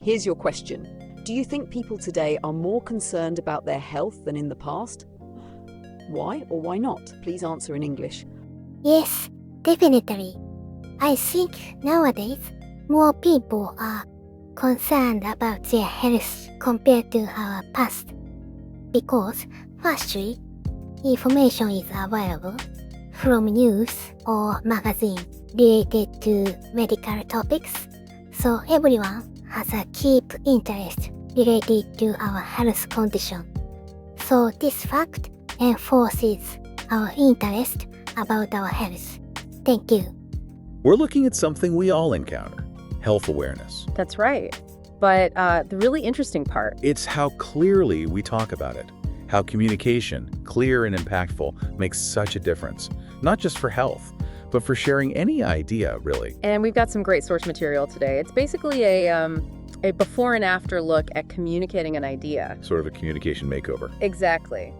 Here's your question. Do you think people today are more concerned about their health than in the past? Why or why not? Please answer in English. Yes, definitely. I think nowadays more people are concerned about their health compared to our past. Because, firstly, information is available from news or magazine related to medical topics, so everyone has a deep interest related to our health condition. So this fact enforces our interest about our health. Thank you. We're looking at something we all encounter, health awareness. That's right. But the really interesting part, It's how clearly we talk about it, how communication, clear and impactful, makes such a difference, not just for health, but for sharing any idea, really. and we've got some great source material today. It's basically a before and after look at communicating an idea. Sort of a communication makeover. Exactly.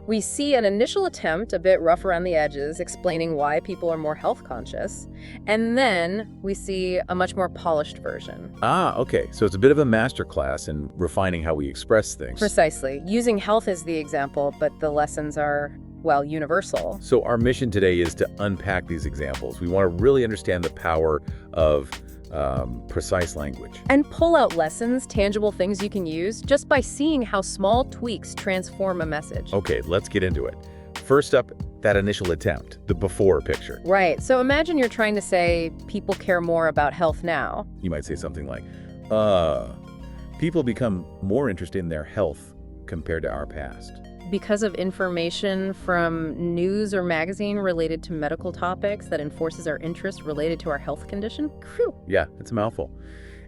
We see an initial attempt, a bit rough around the edges, explaining why people are more health conscious. And then we see a much more polished version. Ah, okay. So it's a bit of a masterclass in refining how we express things. Precisely. Using health as the example, but the lessons are, well, universal. So our mission today is to unpack these examples. We want to really understand the power of precise language. And pull out lessons, tangible things you can use, just by seeing how small tweaks transform a message. Okay, let's get into it. First up, that initial attempt, the before picture. Right. So imagine you're trying to say people care more about health now. You might say something like, people become more interested in their health compared to our past. Because of information from news or magazine related to medical topics that enforces our interest related to our health condition? Phew. Yeah, it's a mouthful.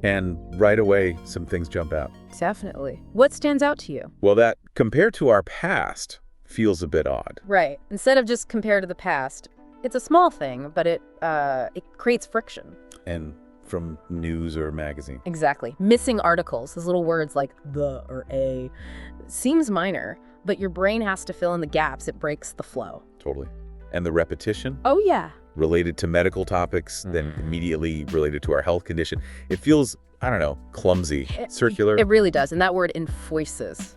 And right away, some things jump out. Definitely. What stands out to you? Well, that compared to our past feels a bit odd. Right. Instead of just compare to the past, it's a small thing, but it creates friction. And from news or magazine. Exactly. Missing articles, those little words like the or a, seems minor, but your brain has to fill in the gaps. It breaks the flow. Totally. And the repetition Oh, yeah. related to medical topics, then immediately related to our health condition. It feels, I don't know, clumsy, circular. It really does. And that word enforces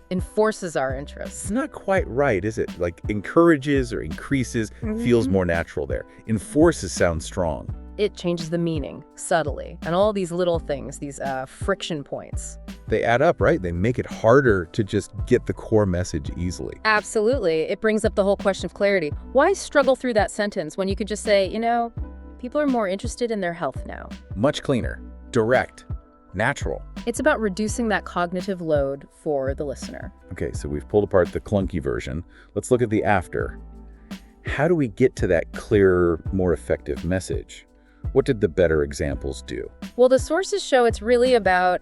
our It's interests. not quite right, is it? Like encourages or increases feels more natural there. Enforces sounds strong. It changes the meaning subtly. And all these little things, these friction points. They add up, right? They make it harder to just get the core message easily. Absolutely. It brings up the whole question of clarity. Why struggle through that sentence when you could just say, people are more interested in their health now? Much cleaner, direct, natural. It's about reducing that cognitive load for the listener. Okay, so we've pulled apart the clunky version. Let's look at the after. How do we get to that clearer, more effective message? What did the better examples do? Well, the sources show it's really about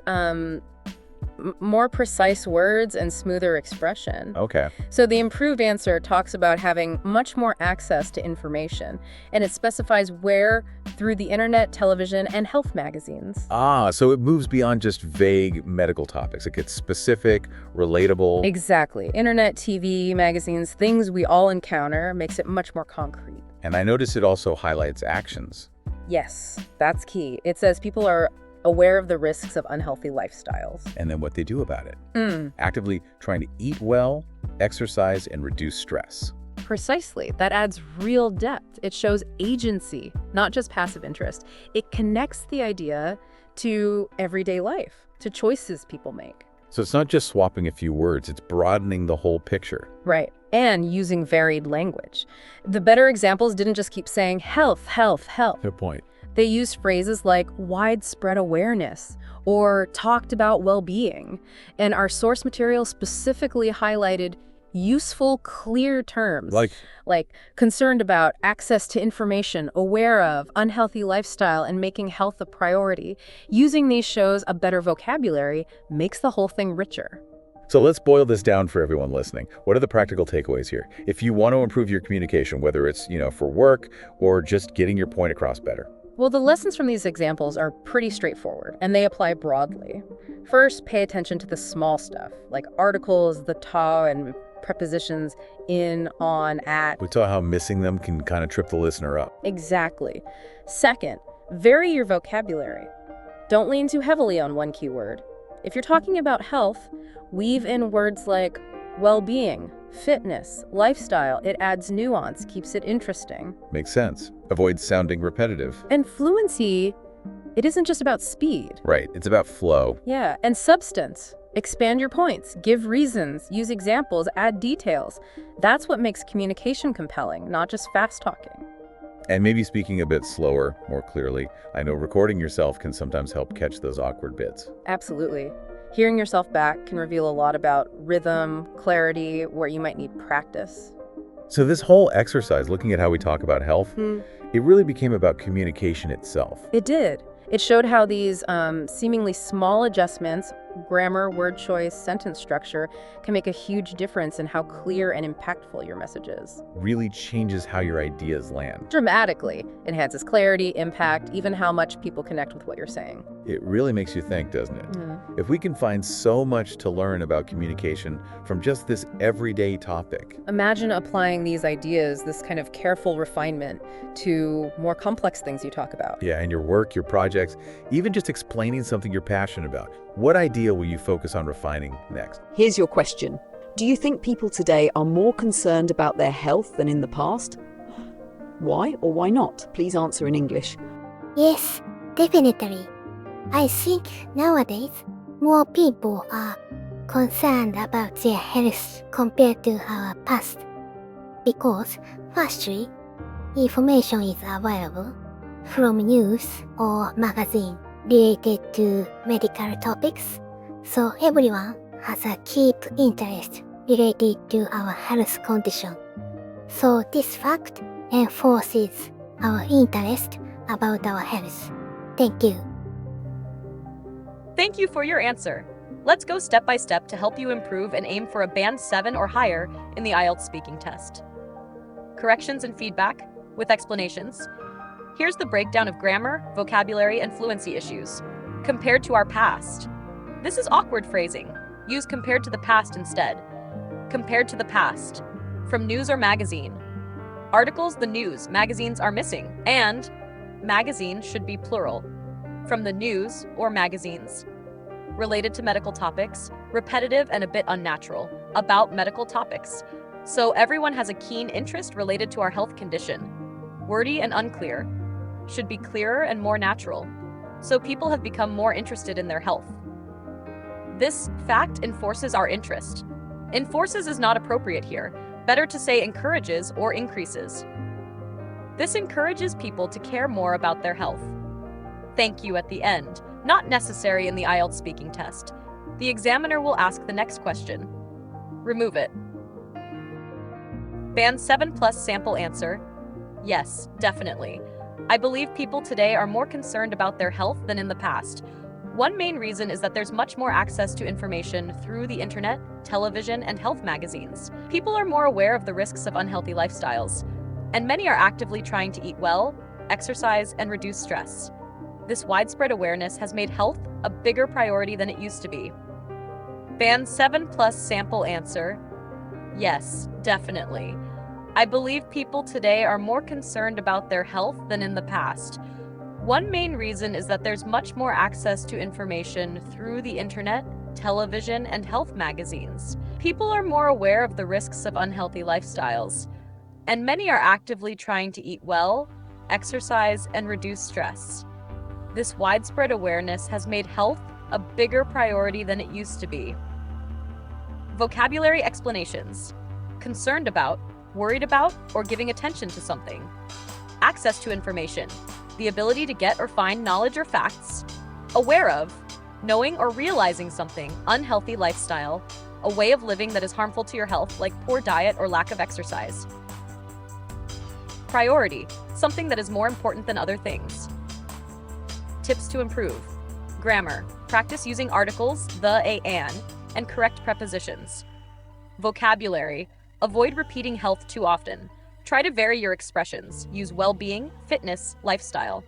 more precise words and smoother expression. Okay. So the improved answer talks about having much more access to information, and it specifies where through the internet, television, and health magazines. Ah, so it moves beyond just vague medical topics. It gets specific, relatable. Exactly. Internet, TV, magazines, things we all encounter, makes it much more concrete. And I notice it also highlights actions. Yes, that's key. It says people are aware of the risks of unhealthy lifestyles. And then what they do about it. Actively trying to eat well, exercise, and reduce stress. Precisely. That adds real depth. It shows agency, not just passive interest. It connects the idea to everyday life, to choices people make. So it's not just swapping a few words, it's broadening the whole picture. Right. And using varied language. The better examples didn't just keep saying health, health, health. Good point. They used phrases like widespread awareness or talked about well-being. And our source material specifically highlighted useful, clear terms. Like concerned about access to information, aware of, unhealthy lifestyle, and making health a priority. Using these shows a better vocabulary makes the whole thing richer. So let's boil this down for everyone listening. What are the practical takeaways here? If you want to improve your communication, whether it's, for work or just getting your point across better. Well, the lessons from these examples are pretty straightforward, and they apply broadly. First, pay attention to the small stuff, like articles, the ta, and prepositions in, on, at. We saw how missing them can kind of trip the listener up. Exactly. Second, vary your vocabulary. Don't lean too heavily on one keyword. If you're talking about health, weave in words like well-being, fitness, lifestyle. It adds nuance, keeps it interesting. Makes sense. Avoid sounding repetitive. And fluency, it isn't just about speed. Right, it's about flow. Yeah, and substance. Expand your points, give reasons, use examples, add details. That's what makes communication compelling, not just fast talking. And maybe speaking a bit slower, more clearly. I know recording yourself can sometimes help catch those awkward bits. Absolutely. Hearing yourself back can reveal a lot about rhythm, clarity, where you might need practice. So this whole exercise, looking at how we talk about health, it really became about communication itself. It did. It showed how these seemingly small adjustments, grammar, word choice, sentence structure, can make a huge difference in how clear and impactful your message is. Really changes how your ideas land. Dramatically enhances clarity, impact, even how much people connect with what you're saying. It really makes you think, doesn't it? If we can find so much to learn about communication from just this everyday topic. Imagine applying these ideas, this kind of careful refinement, to more complex things you talk about. Yeah, in your work, your projects, even just explaining something you're passionate about. What idea will you focus on refining next? Here's your question. Do you think people today are more concerned about their health than in the past? Why or why not? Please answer in English. Yes, definitely. I think nowadays more people are concerned about their health compared to our past. Because, firstly, information is available from news or magazine related to medical topics, so everyone has a keen interest related to our health condition. So this fact enforces our interest about our health. Thank you. Thank you for your answer. Let's go step by step to help you improve and aim for a band 7 or higher in the IELTS speaking test. Corrections and feedback with explanations. Here's the breakdown of grammar, vocabulary, and fluency issues. Compared to our past. This is awkward phrasing. Use compared to the past instead. Compared to the past. From news or magazine. Articles, the news, magazines are missing. And magazine should be plural. From the news or magazines. Related to medical topics, repetitive and a bit unnatural. About medical topics. So everyone has a keen interest related to our health condition. Wordy and unclear. Should be clearer and more natural. So people have become more interested in their health. This fact enforces our interest. Enforces is not appropriate here. Better to say encourages or increases. This encourages people to care more about their health. Thank you at the end. Not necessary in the IELTS speaking test. The examiner will ask the next question. Remove it. Band 7 plus sample answer. Yes, definitely. I believe people today are more concerned about their health than in the past. One main reason is that there's much more access to information through the internet, television, and health magazines. People are more aware of the risks of unhealthy lifestyles, and many are actively trying to eat well, exercise, and reduce stress. This widespread awareness has made health a bigger priority than it used to be. Band 7 plus sample answer. Yes, definitely. I believe people today are more concerned about their health than in the past. One main reason is that there's much more access to information through the internet, television, and health magazines. People are more aware of the risks of unhealthy lifestyles, and many are actively trying to eat well, exercise, and reduce stress. This widespread awareness has made health a bigger priority than it used to be. Vocabulary explanations. Concerned about, worried about, or giving attention to something. Access to information. The ability to get or find knowledge or facts. Aware of, knowing or realizing something, unhealthy lifestyle, a way of living that is harmful to your health, like poor diet or lack of exercise. Priority, something that is more important than other things. Tips to improve. Grammar, practice using articles, the, a, and correct prepositions. Vocabulary, avoid repeating health too often. Try to vary your expressions. Use well-being, fitness, lifestyle.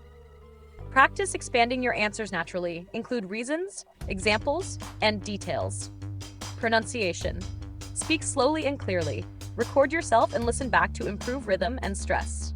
Practice expanding your answers naturally. Include reasons, examples, and details. Pronunciation. Speak slowly and clearly. Record yourself and listen back to improve rhythm and stress.